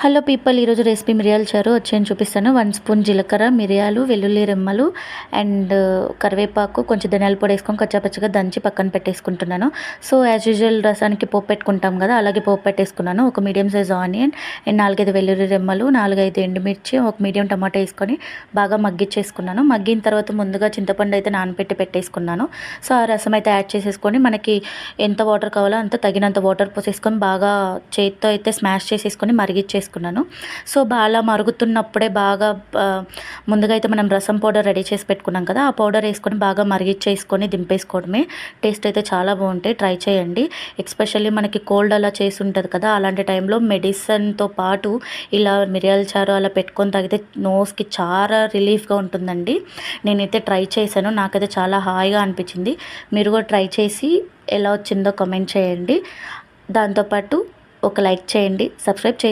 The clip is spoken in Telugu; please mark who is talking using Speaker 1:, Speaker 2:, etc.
Speaker 1: హలో పీపుల్, ఈరోజు రెసిపీ మిరియాల చారు వచ్చేయని చూపిస్తాను. 1 స్పూన్ జీలకర్ర, మిరియాలు, వెల్లుల్లి రెమ్మలు అండ్ కరివేపాకు, కొంచెం ధనియాల పొడి వేసుకొని కచ్చాపచ్చగా దంచి పక్కన పెట్టేసుకుంటున్నాను. సో యాజ్ యూజువల్ రసానికి పోపు పెట్టుకుంటాం కదా, అలాగే పోపు పెట్టేసుకున్నాను. ఒక మీడియం సైజ్ ఆనియన్ అండ్ 4-5 వెల్లుల్లి రెమ్మలు, 4-5 ఎండుమిర్చి, ఒక మీడియం టమాటా వేసుకొని బాగా మగ్గిచ్చేసుకున్నాను. మగ్గిన తర్వాత ముందుగా చింతపండు అయితే నానబెట్టి పెట్టేసుకున్నాను. సో ఆ రసం అయితే యాడ్ చేసేసుకొని మనకి ఎంత వాటర్ కావాలో అంత తగినంత వాటర్ పోసేసుకొని బాగా చేతితో అయితే స్మాష్ చేసేసుకొని మరిగిచ్చేసుకున్నాను. సో బాగా మరుగుతున్నప్పుడే బాగా ముందుగా అయితే మనం రసం పౌడర్ రెడీ చేసి పెట్టుకున్నాం కదా, ఆ పౌడర్ వేసుకొని బాగా మరిగిచ్చేసుకొని దింపేసుకోవడమే. టేస్ట్ అయితే చాలా బాగుంటాయి, ట్రై చేయండి. ఎస్పెషల్లీ మనకి కోల్డ్ అలా చేసి ఉంటుంది కదా, అలాంటి టైంలో మెడిసిన్తో పాటు ఇలా మిరియాల చారు అలా పెట్టుకొని తాగితే నోస్కి చాలా రిలీఫ్గా ఉంటుందండి. నేనైతే ట్రై చేశాను, నాకైతే చాలా హాయిగా అనిపించింది. మీరు కూడా ట్రై చేసి ఎలా వచ్చిందో కామెంట్ చేయండి. దాంతోపాటు ఒక లైక్ చేయండి, సబ్స్క్రైబ్ చేసుకోండి.